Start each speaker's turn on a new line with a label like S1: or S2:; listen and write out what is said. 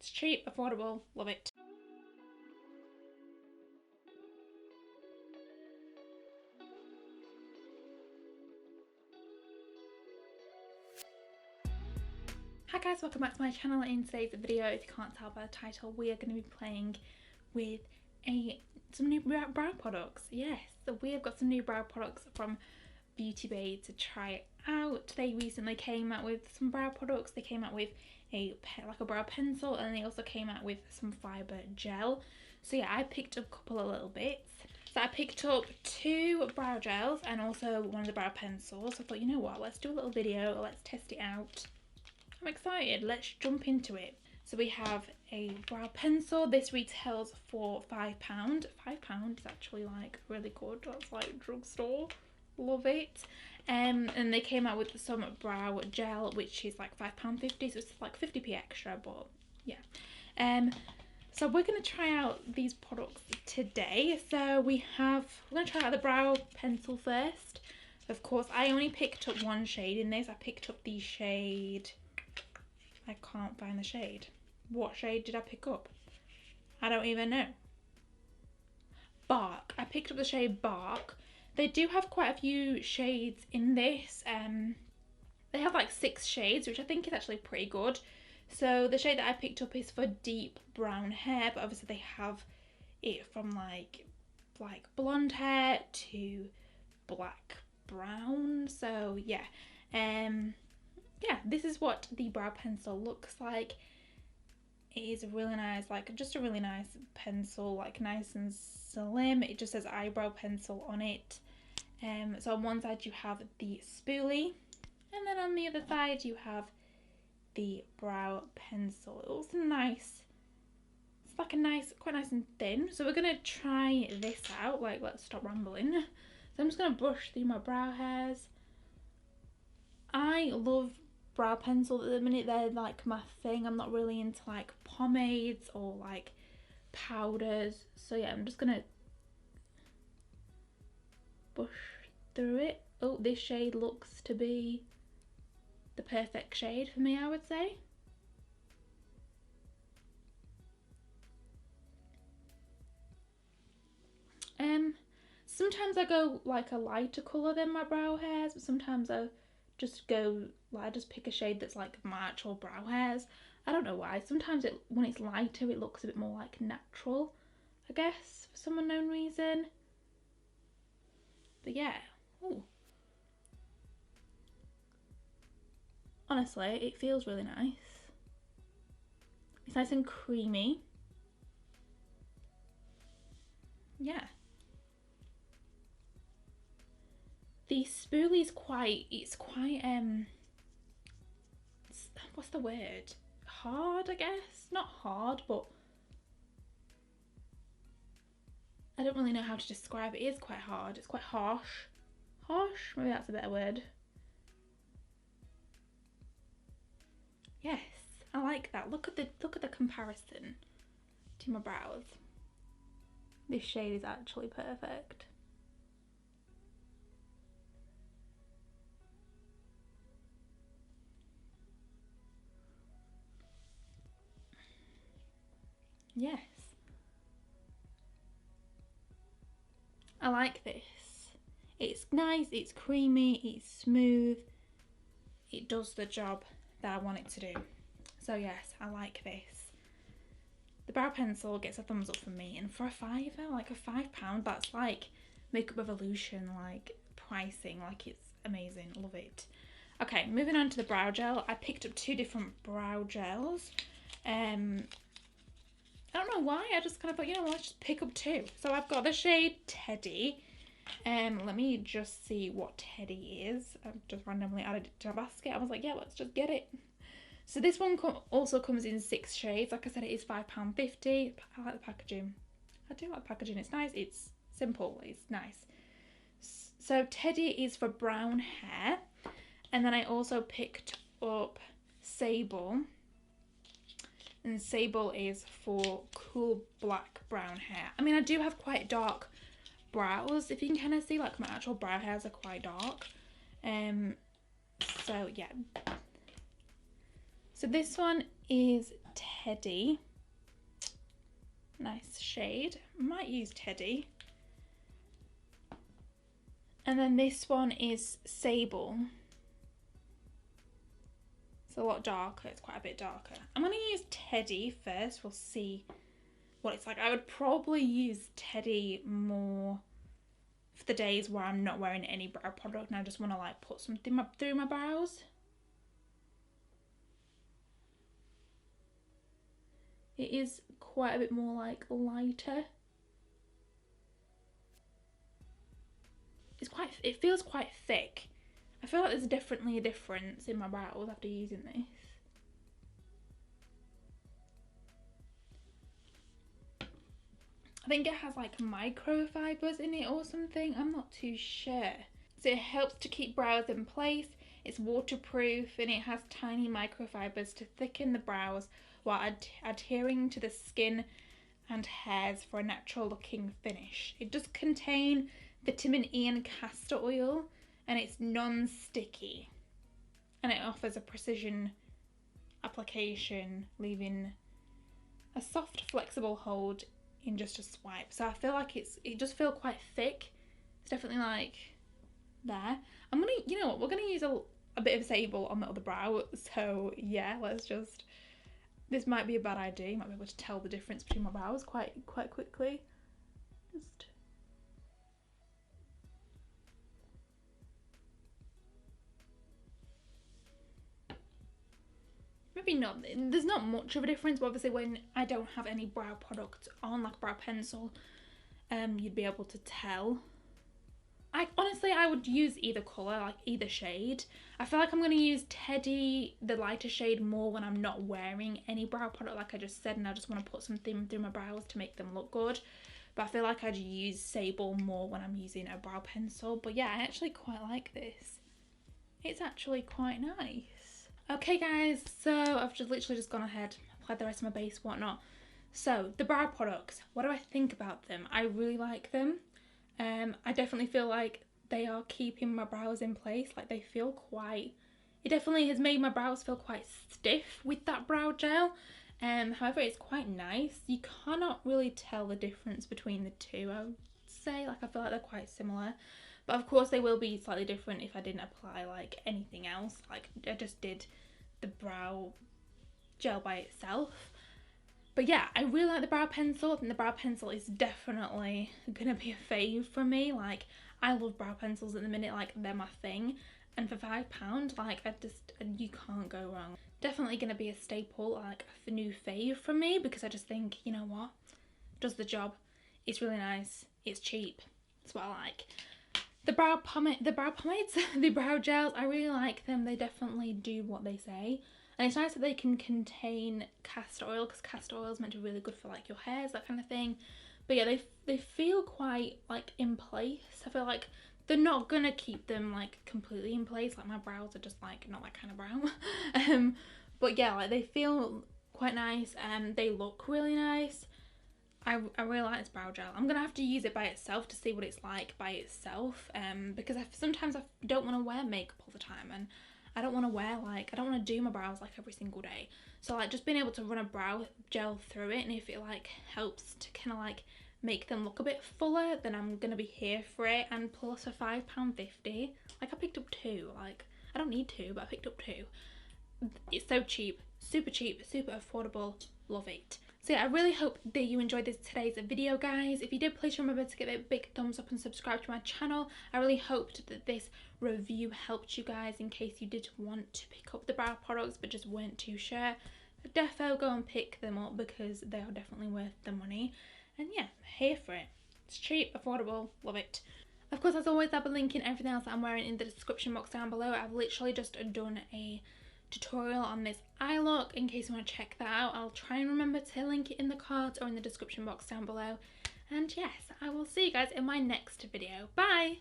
S1: It's cheap, affordable, love it. Hi guys, welcome back to my channel. In today's video, if you can't tell by the title, we are going to be playing with some new brow products. Yes, so we have got some new brow products from Beauty Bay to try out. They recently came out with some brow products. They came out with a brow pencil, and they also came out with some fibre gel. So yeah, I picked up a couple of little bits. So I picked up 2 brow gels and also one of the brow pencils. So I thought, you know what, let's do a little video, let's test it out. I'm excited, let's jump into it. So we have a brow pencil. This retails for £5. £5 is actually like really good. That's like drugstore. Love it. And they came out with some brow gel, which is like £5.50, so it's like 50p extra, but yeah. So we're going to try out these products today. So we're going to try out the brow pencil first. Of course, I only picked up one shade in this. I picked up the shade, I can't find the shade. What shade did I pick up? I don't even know. Bark. I picked up the shade Bark. They do have quite a few shades in this. They have like 6 shades, which I think is actually pretty good. So the shade that I picked up is for deep brown hair, but obviously they have it from like blonde hair to black brown. So yeah. Yeah, this is what the brow pencil looks like. It is really nice, like just a really nice pencil, like nice and slim. It just says eyebrow pencil on it. So on one side you have the spoolie, and then on the other side you have the brow pencil. It looks nice. It's like quite nice and thin. So we're gonna try this out. Like, let's stop rambling. So I'm just gonna brush through my brow hairs. I love brow pencils at the minute. They're like my thing. I'm not really into like pomades or like powders. So yeah, I'm just gonna brush through it. Oh, this shade looks to be the perfect shade for me, I would say. Sometimes I go like a lighter colour than my brow hairs, but sometimes I just pick a shade that's like my actual brow hairs. I don't know why. Sometimes when it's lighter, it looks a bit more like natural, I guess, for some unknown reason. But yeah. Ooh. Honestly, it feels really nice. It's nice and creamy. Yeah. The spoolie is what's the word? Hard, I guess? Not hard, but I don't really know how to describe it. It is quite hard. It's quite harsh. Harsh? Maybe that's a better word. Yes, I like that. Look at the comparison to my brows. This shade is actually perfect. Yes, I like this. It's nice, it's creamy, it's smooth. It does the job that I want it to do. So yes, I like this. The brow pencil gets a thumbs up from me, and for a £5, like a £5, that's like Makeup Revolution like pricing. Like, it's amazing, love it. Okay, moving on to the brow gel. I picked up 2 different brow gels. I don't know why, I just kind of thought, you know what, let's just pick up 2. So I've got the shade Teddy. Let me just see what Teddy is. I've just randomly added it to my basket. I was like, yeah, let's just get it. So this one also comes in 6 shades. Like I said, it is £5.50. I like the packaging. I do like the packaging. It's nice. It's simple. It's nice. So Teddy is for brown hair. And then I also picked up Sable. And Sable is for cool black brown hair. I mean, I do have quite dark brows. If you can kind of see, like, my actual brow hairs are quite dark. So yeah. So this one is Teddy. Nice shade. Might use Teddy. And then this one is Sable. It's a lot darker. It's quite a bit darker. I'm going to use Teddy first. We'll see what it's like. I would probably use Teddy more for the days where I'm not wearing any brow product and I just want to like put something through my brows. It is quite a bit more like lighter. It feels quite thick. I feel like there's definitely a difference in my brows after using this. I think it has like microfibers in it or something. I'm not too sure. So it helps to keep brows in place. It's waterproof and it has tiny microfibers to thicken the brows while adhering to the skin and hairs for a natural looking finish. It does contain vitamin E and castor oil and it's non-sticky. And it offers a precision application, leaving a soft, flexible hold in just a swipe. So I feel like it does feel quite thick. It's definitely like there. I'm gonna, you know what, we're gonna use a bit of Sable on the other brow. So yeah, this might be a bad idea. You might be able to tell the difference between my brows quite quickly. Just maybe not. There's not much of a difference, but obviously when I don't have any brow product on, like brow pencil, you'd be able to tell. Honestly, I would use either colour, like either shade. I feel like I'm going to use Teddy, the lighter shade, more when I'm not wearing any brow product, like I just said, and I just want to put something through my brows to make them look good. But I feel like I'd use Sable more when I'm using a brow pencil. But yeah, I actually quite like this. It's actually quite nice. Okay guys, so I've literally just gone ahead, applied the rest of my base, whatnot. So, the brow products, what do I think about them? I really like them. I definitely feel like they are keeping my brows in place. Like they feel quite, it definitely has made my brows feel quite stiff with that brow gel. However, it's quite nice. You cannot really tell the difference between the two, I would say. Like I feel like they're quite similar. But of course they will be slightly different if I didn't apply like anything else. Like I just did the brow gel by itself. But yeah, I really like the brow pencil. I think the brow pencil is definitely gonna be a fave for me. Like, I love brow pencils at the minute, like, they're my thing. And for £5, like, you can't go wrong. Definitely gonna be a staple, like, a new fave for me, because I just think, you know what? Does the job. It's really nice. It's cheap. That's what I like. The brow pomades, the brow gels, I really like them. They definitely do what they say. And it's nice that they can contain castor oil, because castor oil is meant to be really good for like your hairs, that kind of thing. But yeah, they feel quite like in place. I feel like they're not gonna keep them like completely in place. Like my brows are just like not that kind of brow. But yeah, like they feel quite nice and they look really nice. I really like this brow gel. I'm gonna have to use it by itself to see what it's like by itself. Because sometimes I don't want to wear makeup all the time, and I don't want to wear like, I don't want to do my brows like every single day. So like just being able to run a brow gel through it, and if it like helps to kind of like make them look a bit fuller, then I'm going to be here for it. And plus for £5.50, like I picked up two, like I don't need two, but I picked up two. It's so cheap, super affordable, love it. So yeah, I really hope that you enjoyed today's video, guys. If you did, please remember to give it a big thumbs up and subscribe to my channel. I really hoped that this review helped you guys in case you did want to pick up the brow products but just weren't too sure. Defo go and pick them up because they are definitely worth the money. And yeah, here for it. It's cheap, affordable, love it. Of course, as always, I'll be linking everything else that I'm wearing in the description box down below. I've literally just done a tutorial on this eye look in case you want to check that out. I'll try and remember to link it in the cards or in the description box down below. And yes, I will see you guys in my next video. Bye!